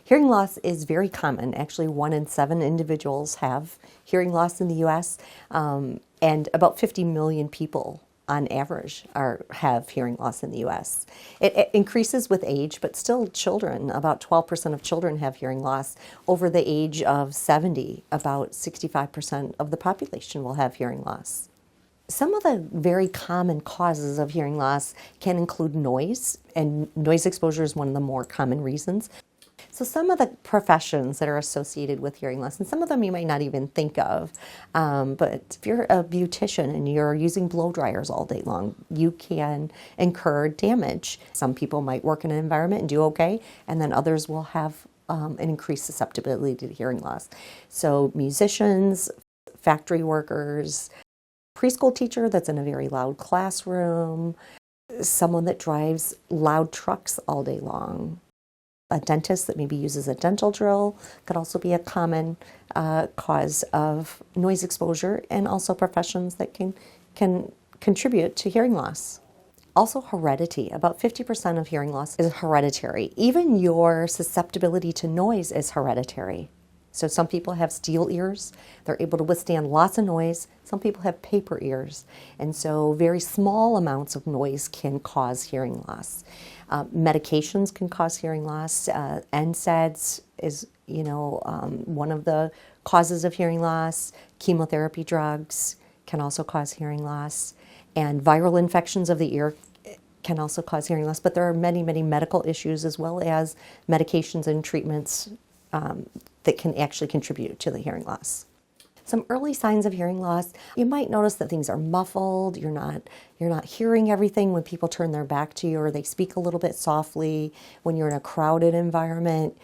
Hearing loss is very common. Actually, 1 in 7 individuals have hearing loss in the U.S., and about 50 million people on average have hearing loss in the U.S. It increases with age, but still children, about 12% of children have hearing loss. Over the age of 70, about 65% of the population will have hearing loss. Some of the very common causes of hearing loss can include noise, and noise exposure is one of the more common reasons. So some of the professions that are associated with hearing loss, and some of them you might not even think of, but if you're a beautician and you're using blow dryers all day long, you can incur damage. Some people might work in an environment and do okay, and then others will have an increased susceptibility to hearing loss. So musicians, factory workers, preschool teacher that's in a very loud classroom, someone that drives loud trucks all day long, a dentist that maybe uses a dental drill could also be a common cause of noise exposure, and also professions that can contribute to hearing loss. Also heredity. About 50% of hearing loss is hereditary. Even your susceptibility to noise is hereditary. So some people have steel ears. They're able to withstand lots of noise. Some people have paper ears. And so very small amounts of noise can cause hearing loss. Medications can cause hearing loss. NSAIDs is, one of the causes of hearing loss. Chemotherapy drugs can also cause hearing loss. And viral infections of the ear can also cause hearing loss. But there are many, many medical issues as well as medications and treatments that can actually contribute to the hearing loss. Some early signs of hearing loss, you might notice that things are muffled, you're not hearing everything when people turn their back to you, or they speak a little bit softly. When you're in a crowded environment,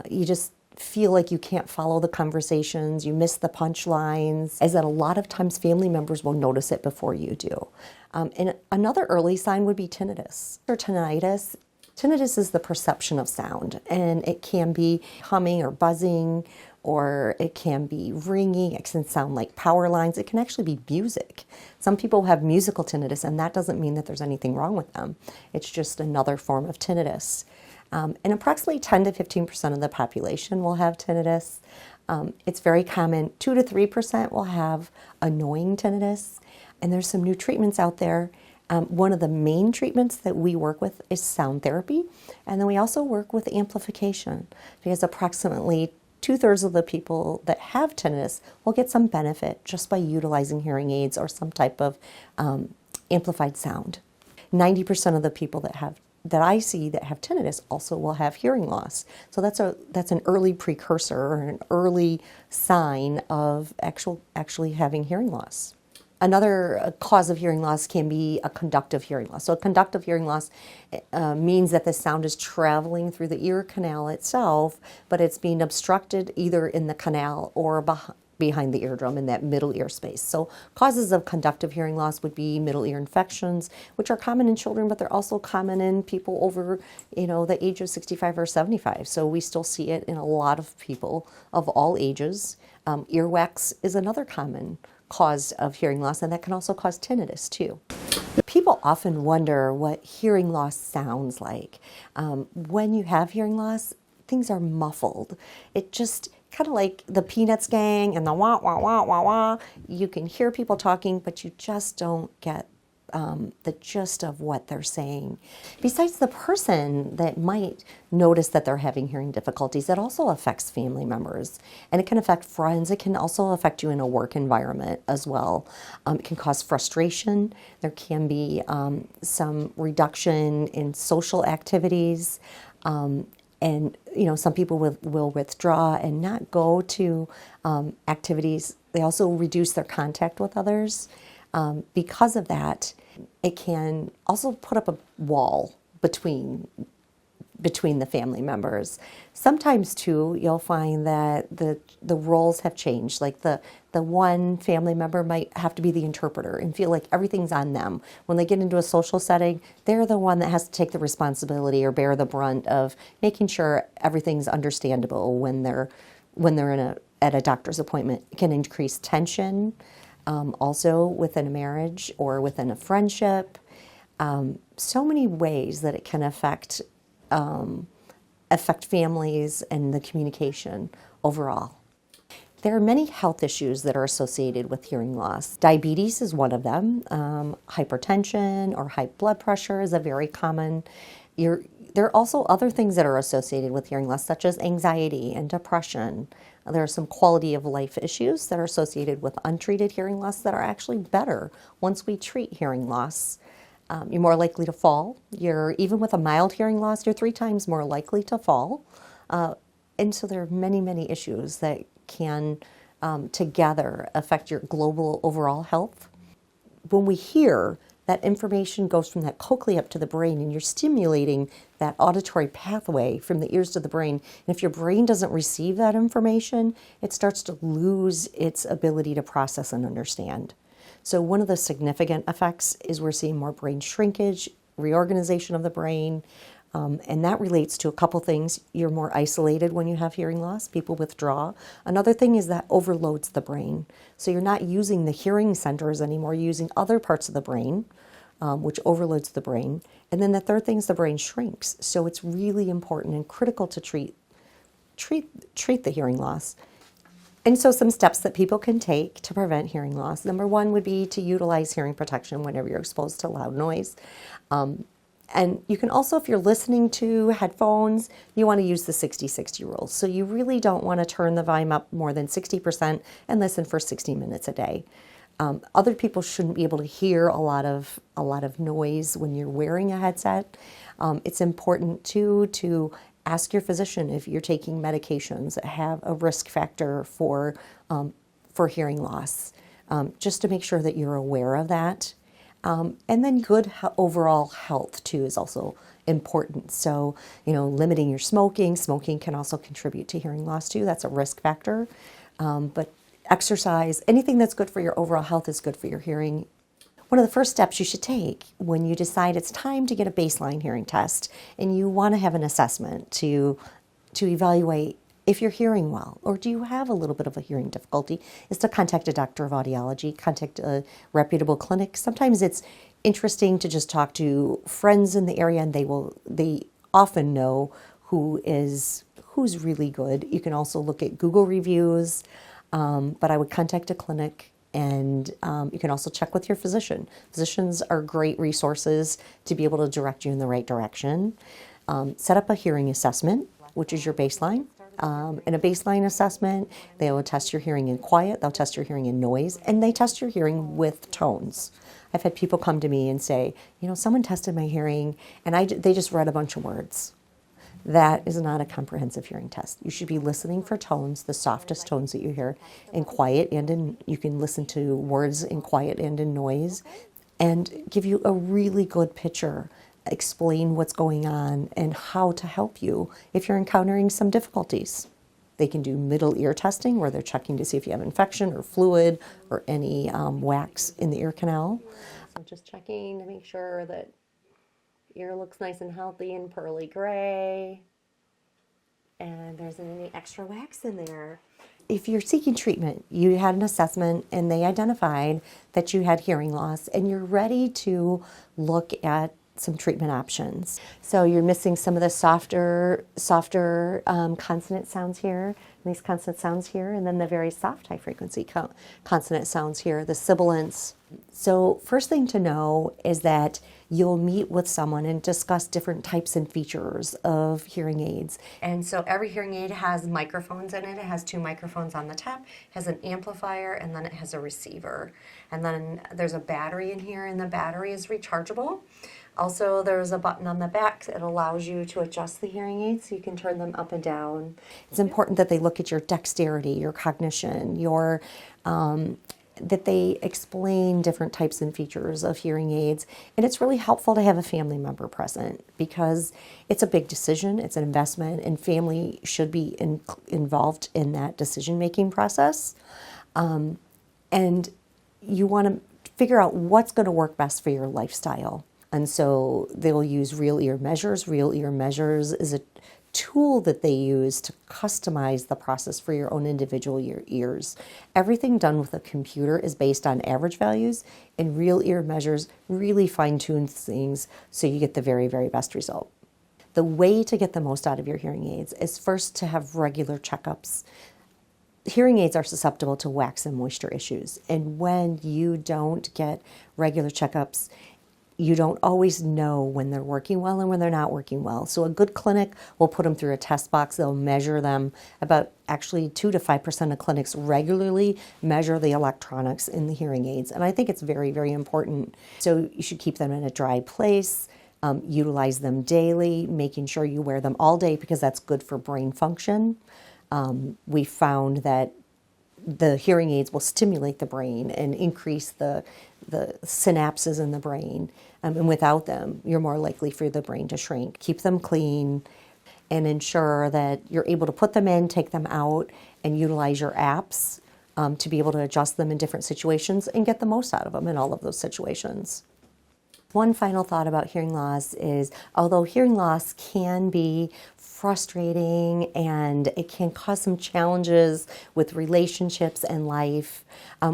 you just feel like you can't follow the conversations, you miss the punchlines, as that a lot of times family members will notice it before you do. And another early sign would be tinnitus or tinnitus. Tinnitus is the perception of sound, and it can be humming or buzzing, or it can be ringing. It can sound like power lines. It can actually be music. Some people have musical tinnitus, and that doesn't mean that there's anything wrong with them. It's just another form of tinnitus. And approximately 10 to 15% of the population will have tinnitus. It's very common. 2 to 3% will have annoying tinnitus, and there's some new treatments out there. One of the main treatments that we work with is sound therapy, and then we also work with amplification, because approximately 2/3 of the people that have tinnitus will get some benefit just by utilizing hearing aids or some type of amplified sound. 90% of the people that I see that have tinnitus also will have hearing loss. So that's an early precursor or an early sign of actually having hearing loss. Another cause of hearing loss can be a conductive hearing loss. So a conductive hearing loss means that the sound is traveling through the ear canal itself, but it's being obstructed either in the canal or behind the eardrum in that middle ear space. So causes of conductive hearing loss would be middle ear infections, which are common in children, but they're also common in people over, the age of 65 or 75. So we still see it in a lot of people of all ages. Earwax is another common cause of hearing loss, and that can also cause tinnitus too. People often wonder what hearing loss sounds like. When you have hearing loss, things are muffled. It just kind of like the Peanuts gang and the wah, wah, wah, wah, wah. You can hear people talking, but you just don't get the gist of what they're saying. Besides the person that might notice that they're having hearing difficulties, it also affects family members, and it can affect friends. It can also affect you in a work environment as well. It can cause frustration. There can be some reduction in social activities, and some people will withdraw and not go to activities. They also reduce their contact with others. Because of that, it can also put up a wall between the family members. Sometimes too, you'll find that the roles have changed. Like the one family member might have to be the interpreter and feel like everything's on them. When they get into a social setting, they're the one that has to take the responsibility or bear the brunt of making sure everything's understandable when they're at a doctor's appointment. It can increase tension. Also within a marriage or within a friendship. So many ways that it can affect affect families and the communication overall. There are many health issues that are associated with hearing loss. Diabetes is one of them. Hypertension or high blood pressure is a very common. There are also other things that are associated with hearing loss, such as anxiety and depression. There are some quality of life issues that are associated with untreated hearing loss that are actually better once we treat hearing loss. You're more likely to fall. Even with a mild hearing loss, you're 3 times more likely to fall. And so there are many, many issues that can together affect your global overall health. When we hear, that information goes from that cochlea up to the brain, and you're stimulating that auditory pathway from the ears to the brain. And if your brain doesn't receive that information, it starts to lose its ability to process and understand. So one of the significant effects is we're seeing more brain shrinkage, reorganization of the brain, and that relates to a couple things. You're more isolated when you have hearing loss. People withdraw. Another thing is that overloads the brain. So you're not using the hearing centers anymore. You're using other parts of the brain, which overloads the brain. And then the third thing is the brain shrinks. So it's really important and critical to treat the hearing loss. And so some steps that people can take to prevent hearing loss. Number 1 would be to utilize hearing protection whenever you're exposed to loud noise. And you can also, if you're listening to headphones, you want to use the 60-60 rule. So you really don't want to turn the volume up more than 60% and listen for 60 minutes a day. Other people shouldn't be able to hear a lot of noise when you're wearing a headset. It's important too to ask your physician if you're taking medications that have a risk factor for hearing loss, just to make sure that you're aware of that. And then good overall health too is also important. So, limiting your smoking. Smoking can also contribute to hearing loss too. That's a risk factor. But exercise, anything that's good for your overall health is good for your hearing. One of the first steps you should take when you decide it's time to get a baseline hearing test and you want to have an assessment to evaluate if you're hearing well, or do you have a little bit of a hearing difficulty, is to contact a doctor of audiology, contact a reputable clinic. Sometimes it's interesting to just talk to friends in the area, and they often know who's really good. You can also look at Google reviews, but I would contact a clinic, and you can also check with your physician. Physicians are great resources to be able to direct you in the right direction. Set up a hearing assessment, which is your baseline. In a baseline assessment, they will test your hearing in quiet, they'll test your hearing in noise, and they test your hearing with tones. I've had people come to me and say, someone tested my hearing and they just read a bunch of words. That is not a comprehensive hearing test. You should be listening for tones, the softest tones that you hear, in quiet and you can listen to words in quiet and in noise, and give you a really good picture, explain what's going on and how to help you if you're encountering some difficulties. They can do middle ear testing where they're checking to see if you have infection or fluid or any wax in the ear canal. I'm just checking to make sure that ear looks nice and healthy and pearly gray and there isn't any extra wax in there. If you're seeking treatment, you had an assessment and they identified that you had hearing loss and you're ready to look at some treatment options. So you're missing some of the softer consonant sounds here, these consonant sounds here, and then the very soft high frequency consonant sounds here, the sibilants. So first thing to know is that you'll meet with someone and discuss different types and features of hearing aids. And so every hearing aid has microphones in it. It has 2 microphones on the top, has an amplifier, and then it has a receiver. And then there's a battery in here, and the battery is rechargeable. Also, there's a button on the back that allows you to adjust the hearing aids so you can turn them up and down. It's important that they look at your dexterity, your cognition, that they explain different types and features of hearing aids. And it's really helpful to have a family member present because it's a big decision, it's an investment, and family should be involved in that decision-making process. And you want to figure out what's going to work best for your lifestyle. And so they'll use real ear measures. Real ear measures is a tool that they use to customize the process for your own individual ears. Everything done with a computer is based on average values, and real ear measures really fine-tune things so you get the very, very best result. The way to get the most out of your hearing aids is first to have regular checkups. Hearing aids are susceptible to wax and moisture issues, and when you don't get regular checkups, you don't always know when they're working well and when they're not working well. So a good clinic will put them through a test box. They'll measure them. About actually 2 to 5% of clinics regularly measure the electronics in the hearing aids. And I think it's very, very important. So you should keep them in a dry place, utilize them daily, making sure you wear them all day because that's good for brain function. We found that the hearing aids will stimulate the brain and increase the synapses in the brain. And without them, you're more likely for the brain to shrink. Keep them clean and ensure that you're able to put them in, take them out, and utilize your apps to be able to adjust them in different situations and get the most out of them in all of those situations. One final thought about hearing loss is, although hearing loss can be frustrating and it can cause some challenges with relationships and life,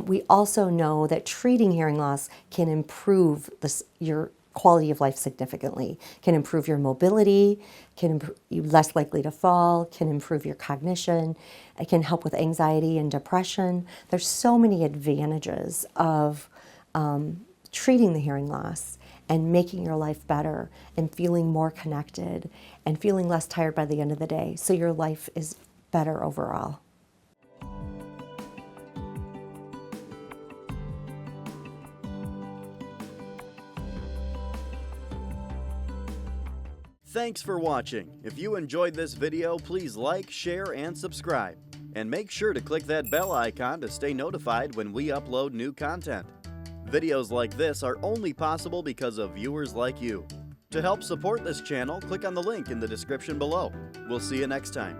we also know that treating hearing loss can improve your quality of life significantly, can improve your mobility, you're less likely to fall, can improve your cognition, it can help with anxiety and depression. There's so many advantages of treating the hearing loss and making your life better and feeling more connected and feeling less tired by the end of the day. So your life is better overall. Thanks for watching. If you enjoyed this video, please like, share, and subscribe. And make sure to click that bell icon to stay notified when we upload new content. Videos like this are only possible because of viewers like you. To help support this channel, click on the link in the description below. We'll see you next time.